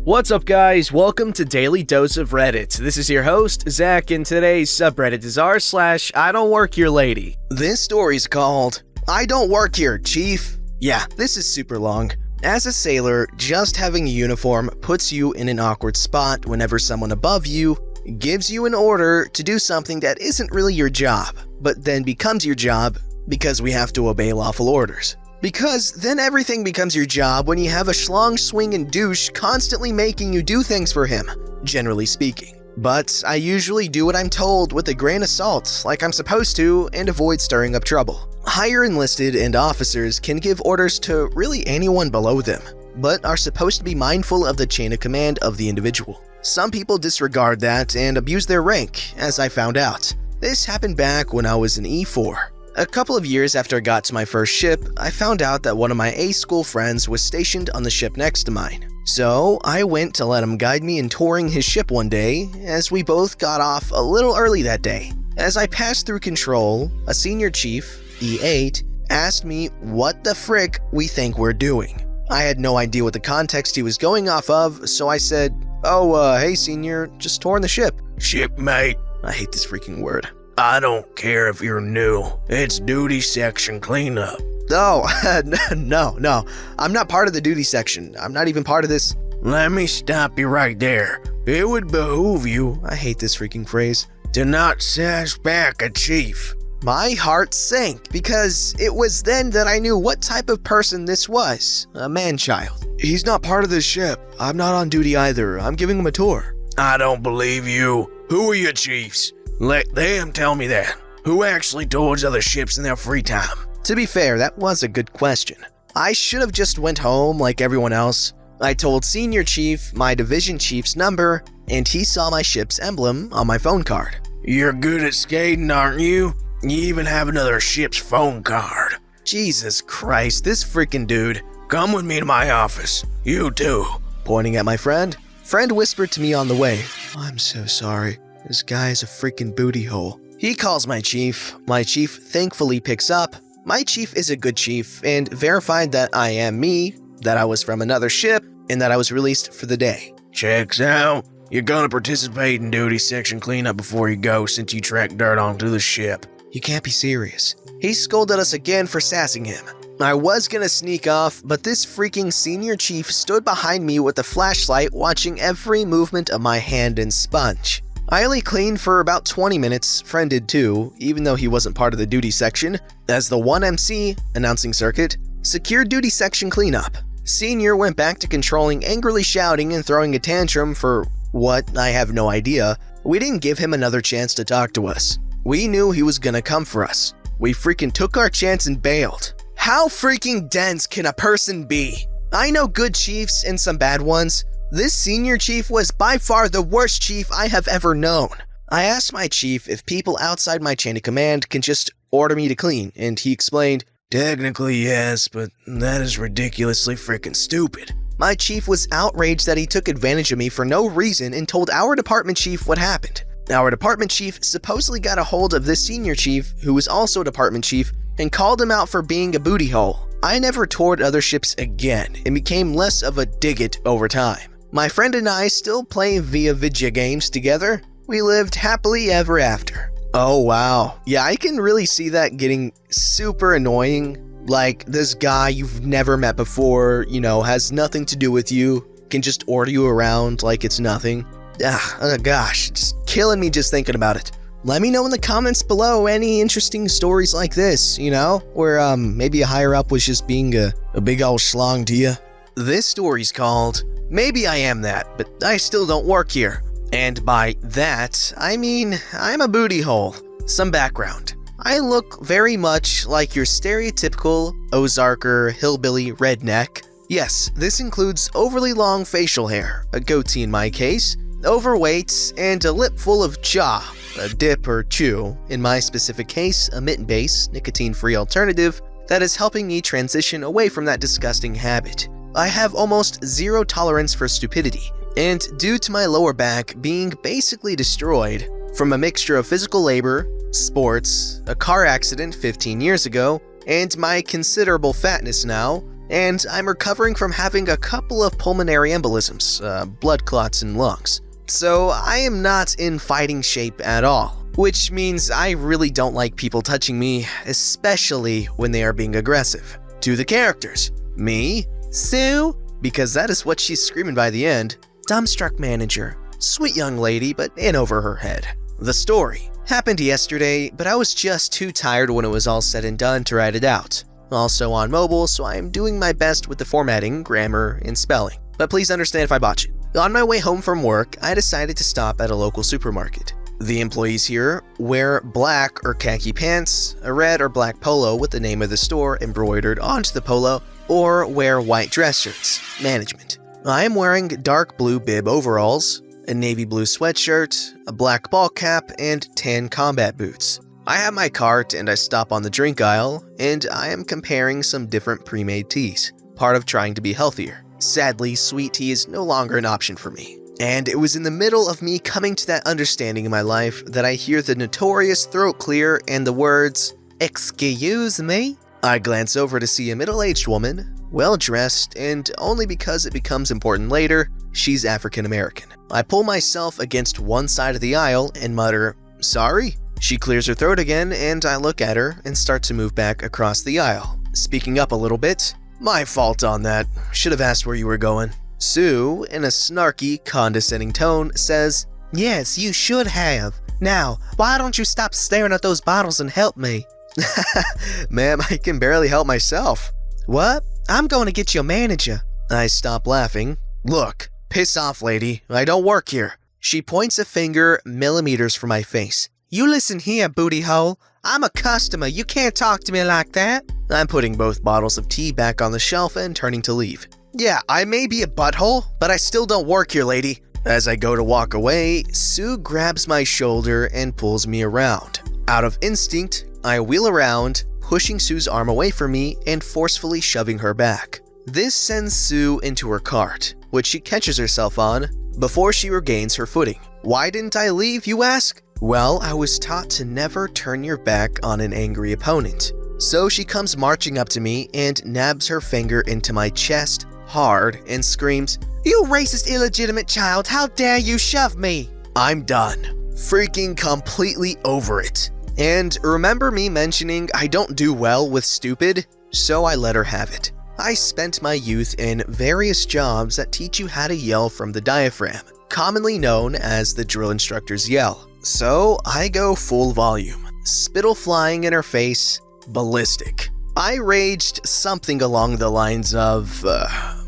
What's up, guys? Welcome to Daily Dose of Reddit. This is your host, Zach, and today's subreddit is r/IDontWorkHereLady. This story's called I Don't Work Here, Chief. Yeah, this is super long. As a sailor, just having a uniform puts you in an awkward spot whenever someone above you gives you an order to do something that isn't really your job, but then becomes your job because we have to obey lawful orders. Because then everything becomes your job when you have a schlong swinging douche constantly making you do things for him, generally speaking. But I usually do what I'm told with a grain of salt, like I'm supposed to, and avoid stirring up trouble. Higher enlisted and officers can give orders to really anyone below them, but are supposed to be mindful of the chain of command of the individual. Some people disregard that and abuse their rank, as I found out. This happened back when I was in E4. A couple of years after I got to my first ship, I found out that one of my A-school friends was stationed on the ship next to mine. So I went to let him guide me in touring his ship one day, as we both got off a little early that day. As I passed through control, a senior chief, E8, asked me what the frick we think we're doing. I had no idea what the context he was going off of, so I said, hey senior, just touring the ship. Shipmate. I hate this freaking word. I don't care if you're new. It's duty section cleanup. No, no. I'm not part of the duty section. I'm not even part of this. Let me stop you right there. It would behoove you, I hate this freaking phrase, to not sass back a chief. My heart sank because it was then that I knew what type of person this was. A man-child. He's not part of this ship. I'm not on duty either. I'm giving him a tour. I don't believe you. Who are your chiefs? Let them tell me that. Who actually tours other ships in their free time? To be fair, that was a good question. I should have just went home like everyone else. I told Senior Chief my division chief's number, and he saw my ship's emblem on my phone card. You're good at skating, aren't you? You even have another ship's phone card. Jesus Christ, this freaking dude. Come with me to my office. You too. Pointing at my friend. Friend whispered to me on the way, I'm so sorry. This guy is a freaking booty hole. He calls my chief. My chief thankfully picks up. My chief is a good chief and verified that I am me, that I was from another ship, and that I was released for the day. Checks out. You're gonna participate in duty section cleanup before you go since you tracked dirt onto the ship. You can't be serious. He scolded us again for sassing him. I was gonna sneak off, but this freaking senior chief stood behind me with a flashlight watching every movement of my hand and sponge. I only cleaned for about 20 minutes, friend did too, even though he wasn't part of the duty section, as the 1MC, announcing circuit, secured duty section cleanup. Senior went back to controlling, angrily shouting and throwing a tantrum for what, I have no idea. We didn't give him another chance to talk to us. We knew he was gonna come for us. We freaking took our chance and bailed. How freaking dense can a person be? I know good chiefs and some bad ones. This senior chief was by far the worst chief I have ever known. I asked my chief if people outside my chain of command can just order me to clean, and he explained, technically yes, but that is ridiculously freaking stupid. My chief was outraged that he took advantage of me for no reason and told our department chief what happened. Our department chief supposedly got a hold of this senior chief, who was also a department chief, and called him out for being a booty hole. I never toured other ships again and became less of a dig-it over time. My friend and I still play via video games together. We lived happily ever after. Oh wow. Yeah, I can really see that getting super annoying. Like, this guy you've never met before, has nothing to do with you, can just order you around like it's nothing. Gosh, it's killing me just thinking about it. Let me know in the comments below any interesting stories like this, where maybe a higher up was just being a big old schlong to you. This story's called Maybe I Am That, but I Still Don't Work Here. And by that, I mean I'm a booty hole. Some background. I look very much like your stereotypical Ozarker hillbilly redneck. Yes, this includes overly long facial hair, a goatee in my case, overweight, and a lip full of jaw, a dip or chew, in my specific case, a mitten-based, nicotine-free alternative that is helping me transition away from that disgusting habit. I have almost zero tolerance for stupidity, and due to my lower back being basically destroyed from a mixture of physical labor, sports, a car accident 15 years ago, and my considerable fatness now, and I'm recovering from having a couple of pulmonary embolisms, blood clots in lungs. So I am not in fighting shape at all, which means I really don't like people touching me, especially when they are being aggressive. To the characters. Me, Sue, because that is what she's screaming by the end. Dumbstruck manager. Sweet young lady, but in over her head. The story. Happened yesterday, but I was just too tired when it was all said and done to write it out. Also on mobile, so I am doing my best with the formatting, grammar, and spelling. But please understand if I botch it. On my way home from work, I decided to stop at a local supermarket. The employees here wear black or khaki pants, a red or black polo with the name of the store embroidered onto the polo, or wear white dress shirts. Management. I am wearing dark blue bib overalls, a navy blue sweatshirt, a black ball cap, and tan combat boots. I have my cart and I stop on the drink aisle, and I am comparing some different pre-made teas, part of trying to be healthier. Sadly, sweet tea is no longer an option for me. And it was in the middle of me coming to that understanding in my life that I hear the notorious throat clear and the words, "Excuse me?" I glance over to see a middle-aged woman, well-dressed, and only because it becomes important later, she's African American. I pull myself against one side of the aisle and mutter, "Sorry?" She clears her throat again, and I look at her and start to move back across the aisle. Speaking up a little bit, "My fault on that. Should have asked where you were going." Sue, in a snarky, condescending tone, says, "Yes, you should have. Now, why don't you stop staring at those bottles and help me?" "Ma'am, I can barely help myself." "What? I'm going to get your manager." I stop laughing. "Look, piss off, lady. I don't work here." She points a finger millimeters from my face. "You listen here, booty hole. I'm a customer. You can't talk to me like that." I'm putting both bottles of tea back on the shelf and turning to leave. "Yeah, I may be a butthole, but I still don't work here, lady." As I go to walk away, Sue grabs my shoulder and pulls me around. Out of instinct, I wheel around, pushing Sue's arm away from me and forcefully shoving her back. This sends Sue into her cart, which she catches herself on before she regains her footing. Why didn't I leave, you ask? Well, I was taught to never turn your back on an angry opponent. So she comes marching up to me and nabs her finger into my chest hard and screams, "You racist illegitimate child, how dare you shove me?" I'm done. Freaking completely over it. And remember me mentioning I don't do well with stupid? So I let her have it. I spent my youth in various jobs that teach you how to yell from the diaphragm, commonly known as the drill instructor's yell. So I go full volume, spittle flying in her face, ballistic. I raged something along the lines of,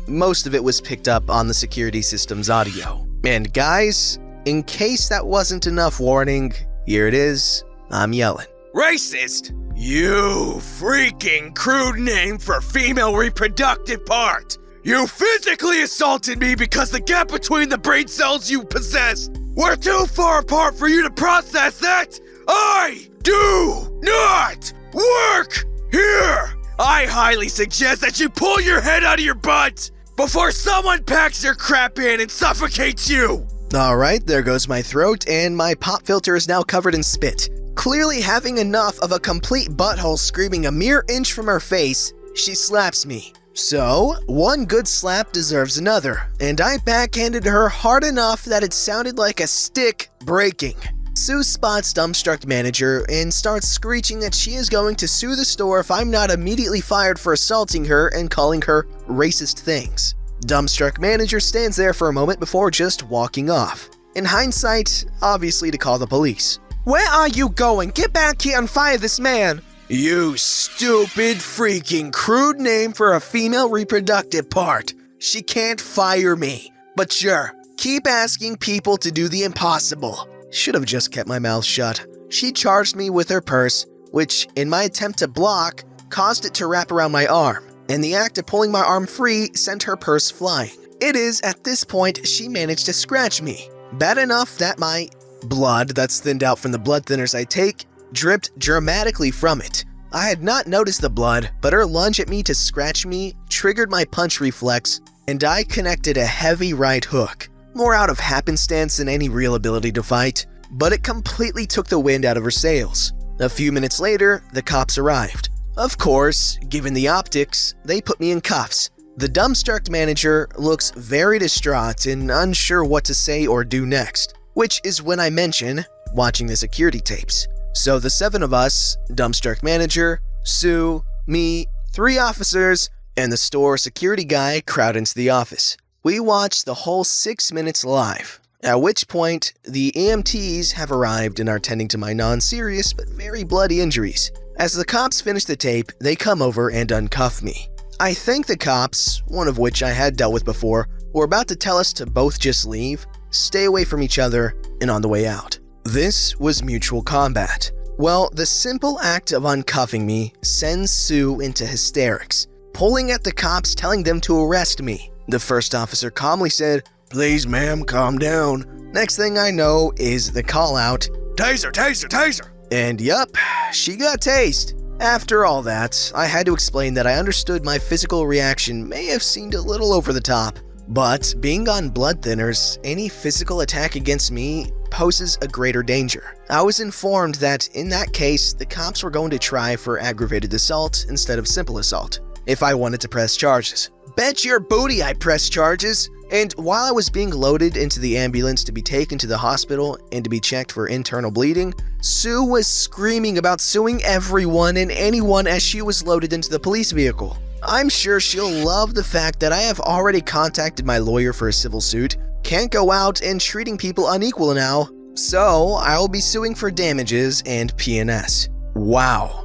most of it was picked up on the security system's audio. And guys, in case that wasn't enough warning, here it is, I'm yelling. "Racist! You freaking crude name for female reproductive part! You physically assaulted me because the gap between the brain cells you possess were too far apart for you to process that! I do not work here! I highly suggest that you pull your head out of your butt before someone packs your crap in and suffocates you!" Alright, there goes my throat, and my pop filter is now covered in spit. Clearly having enough of a complete butthole screaming a mere inch from her face, she slaps me. So, one good slap deserves another, and I backhanded her hard enough that it sounded like a stick breaking. Sue spots Dumbstruck manager and starts screeching that she is going to sue the store if I'm not immediately fired for assaulting her and calling her racist things. Dumbstruck manager stands there for a moment before just walking off. In hindsight, obviously to call the police. "Where are you going? Get back here and fire this man!" "You stupid freaking crude name for a female reproductive part. She can't fire me. But sure, keep asking people to do the impossible." Should have just kept my mouth shut. She charged me with her purse, which, in my attempt to block, caused it to wrap around my arm. And the act of pulling my arm free sent her purse flying. It is at this point she managed to scratch me. Bad enough that my blood that's thinned out from the blood thinners I take dripped dramatically from it. I had not noticed the blood, but her lunge at me to scratch me triggered my punch reflex, and I connected a heavy right hook. More out of happenstance than any real ability to fight, but it completely took the wind out of her sails. A few minutes later, the cops arrived. Of course, given the optics, they put me in cuffs. The dumbstruck manager looks very distraught and unsure what to say or do next, which is when I mention watching the security tapes. So the 7 of us, dumbstruck manager, Sue, me, 3 officers, and the store security guy crowd into the office. We watch the whole 6 minutes live, at which point the EMTs have arrived and are tending to my non-serious but very bloody injuries. As the cops finish the tape, they come over and uncuff me. I think the cops, one of which I had dealt with before, were about to tell us to both just leave, stay away from each other, and on the way out. This was mutual combat. Well, the simple act of uncuffing me sends Sue into hysterics, pulling at the cops, telling them to arrest me. The first officer calmly said, "Please, ma'am, calm down." Next thing I know is the call out, "Taser, taser, taser!" And yup, she got tased. After all that, I had to explain that I understood my physical reaction may have seemed a little over the top, but being on blood thinners, any physical attack against me poses a greater danger. I was informed that in that case, the cops were going to try for aggravated assault instead of simple assault if I wanted to press charges. Bet your booty I pressed charges! And while I was being loaded into the ambulance to be taken to the hospital and to be checked for internal bleeding, Sue was screaming about suing everyone and anyone as she was loaded into the police vehicle. I'm sure she'll love the fact that I have already contacted my lawyer for a civil suit, can't go out and treating people unequal now, so I'll be suing for damages and P&S. Wow.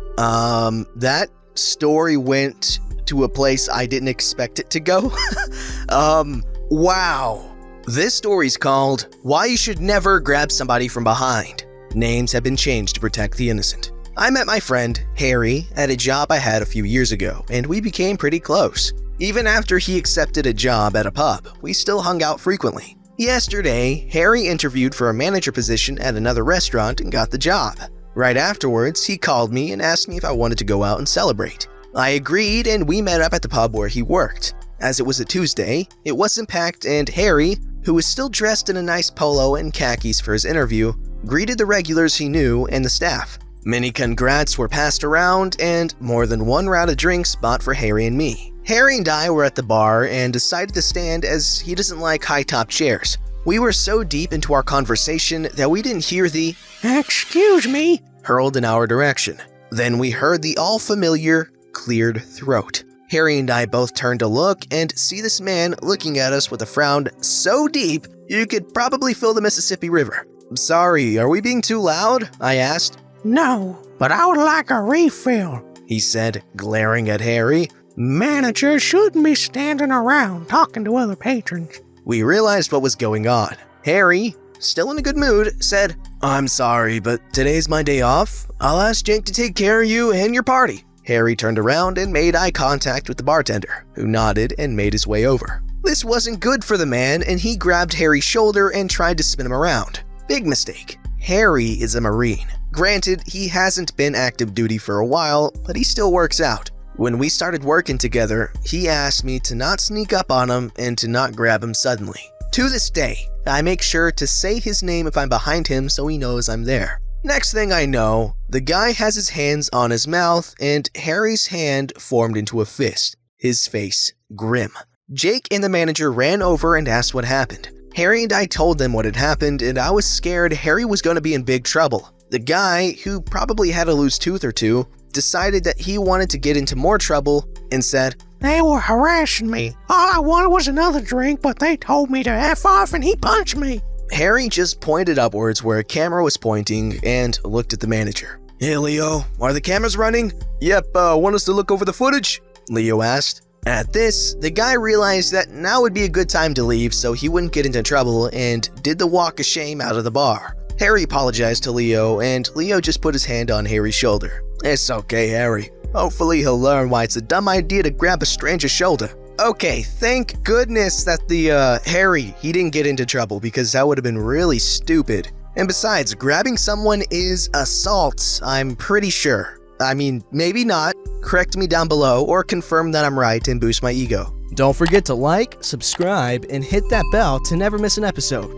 That story went to a place I didn't expect it to go. Wow. This story's called Why You Should Never Grab Somebody From Behind. Names have been changed to protect the innocent. I met my friend, Harry, at a job I had a few years ago, and we became pretty close. Even after he accepted a job at a pub, we still hung out frequently. Yesterday, Harry interviewed for a manager position at another restaurant and got the job. Right afterwards, he called me and asked me if I wanted to go out and celebrate. I agreed, and we met up at the pub where he worked. As it was a Tuesday, it wasn't packed, and Harry, who was still dressed in a nice polo and khakis for his interview, greeted the regulars he knew and the staff. Many congrats were passed around, and more than one round of drinks bought for Harry and me. Harry and I were at the bar and decided to stand as he doesn't like high-top chairs. We were so deep into our conversation that we didn't hear the "Excuse me" hurled in our direction. Then we heard the all-familiar cleared throat. Harry and I both turned to look and see this man looking at us with a frown so deep you could probably fill the Mississippi River. "Sorry, are we being too loud?" I asked. "No, but I would like a refill," he said, glaring at Harry. "Managers shouldn't be standing around talking to other patrons." We realized what was going on. Harry, still in a good mood, said, "I'm sorry, but today's my day off. I'll ask Jake to take care of you and your party." Harry turned around and made eye contact with the bartender, who nodded and made his way over. This wasn't good for the man, and he grabbed Harry's shoulder and tried to spin him around. Big mistake. Harry is a Marine. Granted, he hasn't been active duty for a while, but he still works out. When we started working together, he asked me to not sneak up on him and to not grab him suddenly. To this day, I make sure to say his name if I'm behind him so he knows I'm there. Next thing I know, the guy has his hands on his mouth and Harry's hand formed into a fist, his face grim. Jake and the manager ran over and asked what happened. Harry and I told them what had happened, and I was scared Harry was going to be in big trouble. The guy, who probably had a loose tooth or two, decided that he wanted to get into more trouble and said, "They were harassing me. All I wanted was another drink, but they told me to F off and he punched me." Harry just pointed upwards where a camera was pointing and looked at the manager. "Hey, Leo, are the cameras running?" "Yep, want us to look over the footage?" Leo asked. At this, the guy realized that now would be a good time to leave so he wouldn't get into trouble and did the walk of shame out of the bar. Harry apologized to Leo, and Leo just put his hand on Harry's shoulder. "It's okay, Harry. Hopefully he'll learn why it's a dumb idea to grab a stranger's shoulder." Okay, thank goodness that the Harry, he didn't get into trouble because that would have been really stupid. And besides, grabbing someone is assault, I'm pretty sure. I mean, maybe not. Correct me down below or confirm that I'm right and boost my ego. Don't forget to like, subscribe, and hit that bell to never miss an episode.